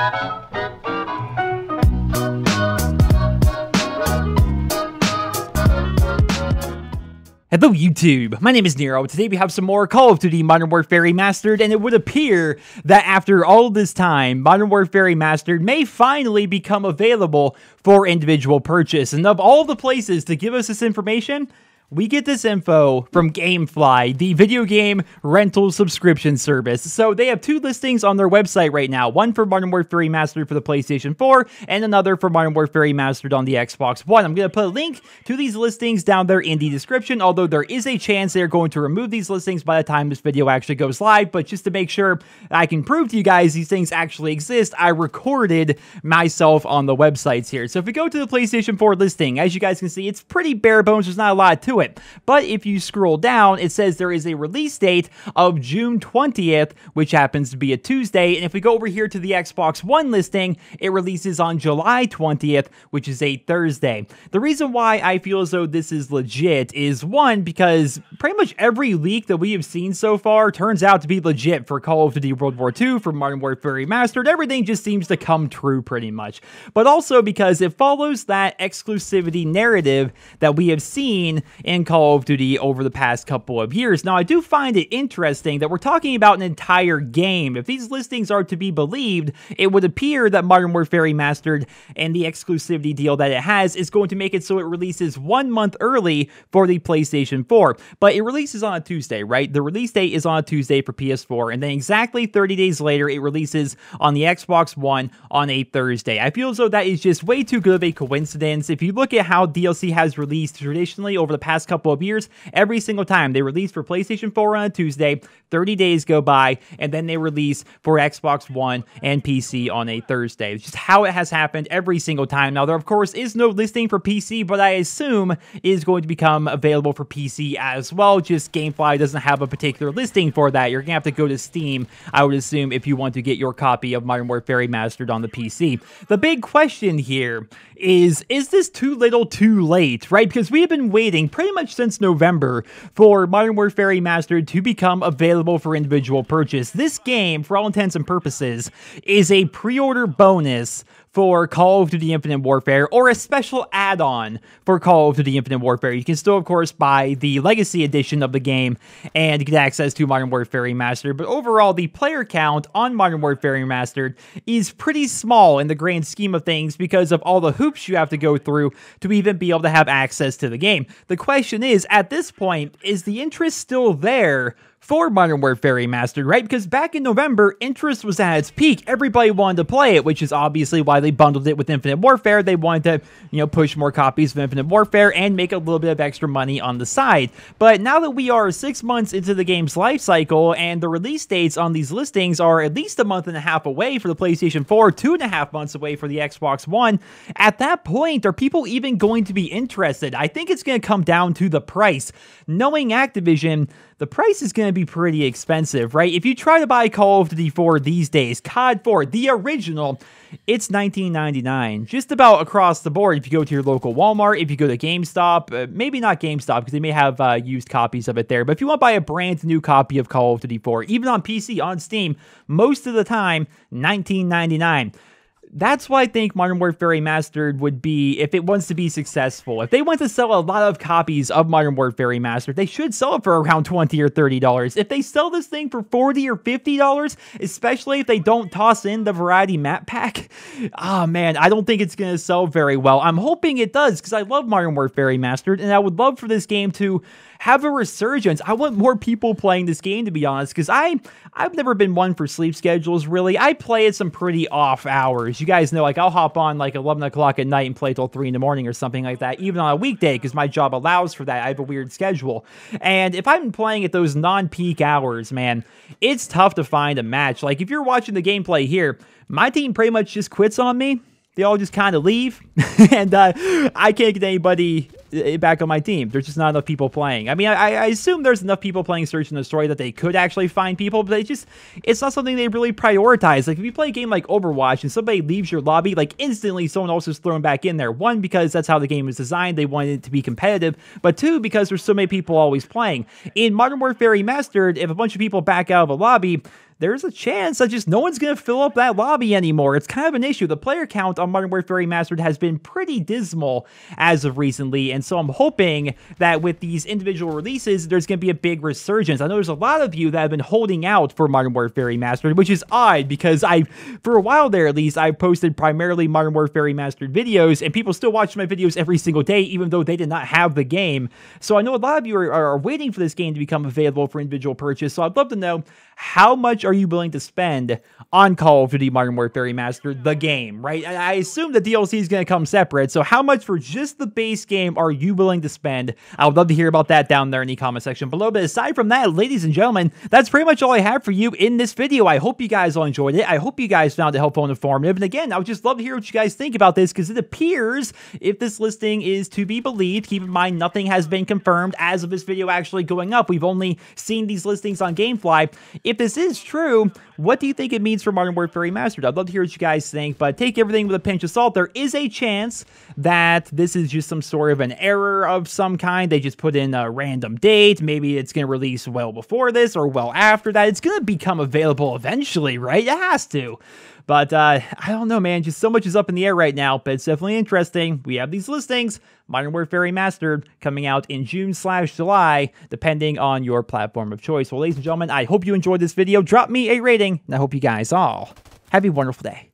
Hello YouTube, my name is Nero. Today we have some more Call of Duty Modern Warfare Remastered, and it would appear that after all this time, Modern Warfare Remastered may finally become available for individual purchase. And of all the places to give us this information, we get this info from Gamefly, the video game rental subscription service. So they have two listings on their website right now, one for Modern Warfare Remastered for the PlayStation 4 and another for Modern Warfare Remastered on the Xbox One. I'm going to put a link to these listings down there in the description, although there is a chance they're going to remove these listings by the time this video actually goes live. But just to make sure I can prove to you guys these things actually exist, I recorded myself on the websites here. So if we go to the PlayStation 4 listing, as you guys can see, it's pretty bare bones. There's not a lot to it. But if you scroll down, it says there is a release date of June 20th, which happens to be a Tuesday. And if we go over here to the Xbox One listing, it releases on July 20th, which is a Thursday. The reason why I feel as though this is legit is, one, because pretty much every leak that we have seen so far turns out to be legit for Call of Duty World War II, for Modern Warfare Remastered. Everything just seems to come true pretty much. But also because it follows that exclusivity narrative that we have seen in Call of Duty over the past couple of years. Now, I do find it interesting that we're talking about an entire game. If these listings are to be believed, it would appear that Modern Warfare Remastered and the exclusivity deal that it has is going to make it so it releases 1 month early for the PlayStation 4. But it releases on a Tuesday, right? The release date is on a Tuesday for PS4, and then exactly 30 days later, it releases on the Xbox One on a Thursday. I feel as though that is just way too good of a coincidence. If you look at how DLC has released traditionally over the past couple of years, every single time they release for PlayStation 4 on a Tuesday, 30 days go by, and then they release for Xbox One and PC on a Thursday. It's just how it has happened every single time. Now, there, of course, is no listing for PC, but I assume it is going to become available for PC as well. Just Gamefly doesn't have a particular listing for that. You're going to have to go to Steam, I would assume, if you want to get your copy of Modern Warfare Remastered on the PC. The big question here is this too little too late, right? Because we have been waiting pretty much since November for Modern Warfare Remastered to become available for individual purchase. This game, for all intents and purposes, is a pre-order bonus for Call of Duty Infinite Warfare, or a special add-on for Call of Duty Infinite Warfare. You can still, of course, buy the Legacy Edition of the game and get access to Modern Warfare Remastered, but overall, the player count on Modern Warfare Remastered is pretty small in the grand scheme of things because of all the hoops you have to go through to even be able to have access to the game. The question is, at this point, is the interest still there for Modern Warfare Remastered, right? Because back in November, interest was at its peak. Everybody wanted to play it, which is obviously why they bundled it with Infinite Warfare. They wanted to, push more copies of Infinite Warfare and make a little bit of extra money on the side. But now that we are 6 months into the game's life cycle and the release dates on these listings are at least 1.5 months away for the PlayStation 4, 2.5 months away for the Xbox One, at that point, are people even going to be interested? I think it's going to come down to the price. Knowing Activision, the price is going to be pretty expensive, right? If you try to buy Call of Duty 4 these days, COD 4, the original, it's $19.99, just about across the board. If you go to your local Walmart, if you go to GameStop, maybe not GameStop because they may have used copies of it there, but if you want to buy a brand new copy of Call of Duty 4, even on PC, on Steam, most of the time, $19.99. That's why I think Modern Warfare Remastered would be, if it wants to be successful, if they want to sell a lot of copies of Modern Warfare Remastered, they should sell it for around $20 or $30. If they sell this thing for $40 or $50, especially if they don't toss in the variety map pack, oh man, I don't think it's going to sell very well. I'm hoping it does because I love Modern Warfare Remastered and I would love for this game to have a resurgence. I want more people playing this game, to be honest, because I've never been one for sleep schedules, really. I play at some pretty off hours. You guys know, like, I'll hop on like 11 o'clock at night and play till 3 in the morning or something like that, even on a weekday, because my job allows for that. I have a weird schedule. And if I'm playing at those non-peak hours, man, it's tough to find a match. Like, if you're watching the gameplay here, my team pretty much just quits on me. They all just kind of leave, and I can't get anybody back on my team. There's just not enough people playing. I mean, I assume there's enough people playing Search and Destroy that they could actually find people, but it's not something they really prioritize. Like, if you play a game like Overwatch and somebody leaves your lobby, like, instantly someone else is thrown back in there. One, because that's how the game is designed. They wanted it to be competitive, but two, because there's so many people always playing. In Modern Warfare Remastered, if a bunch of people back out of a lobby, there's a chance that just no one's going to fill up that lobby anymore. It's kind of an issue. The player count on Modern Warfare Remastered has been pretty dismal as of recently, and so I'm hoping that with these individual releases, there's going to be a big resurgence. I know there's a lot of you that have been holding out for Modern Warfare Remastered, which is odd because for a while there at least, I posted primarily Modern Warfare Remastered videos, and people still watch my videos every single day, even though they did not have the game. So I know a lot of you are waiting for this game to become available for individual purchase, so I'd love to know, how much are you willing to spend on Call of Duty Modern Warfare Remastered, the game, right? I assume the DLC is going to come separate, so how much for just the base game are you willing to spend? I would love to hear about that down there in the comment section below. But aside from that, ladies and gentlemen, that's pretty much all I have for you in this video. I hope you guys all enjoyed it. I hope you guys found it helpful and informative. And again, I would just love to hear what you guys think about this, because it appears, if this listing is to be believed, keep in mind nothing has been confirmed as of this video actually going up. We've only seen these listings on Gamefly. If this is true, what do you think it means for Modern Warfare Remastered? I'd love to hear what you guys think, but take everything with a pinch of salt. There is a chance that this is just some sort of an error of some kind. They just put in a random date. Maybe it's going to release well before this or well after that. It's going to become available eventually, right? It has to. But I don't know, man. Just so much is up in the air right now, but it's definitely interesting. We have these listings. Modern Warfare Remastered coming out in June/July, depending on your platform of choice. Well, ladies and gentlemen, I hope you enjoyed this video. Drop me a rating, and I hope you guys all have a wonderful day.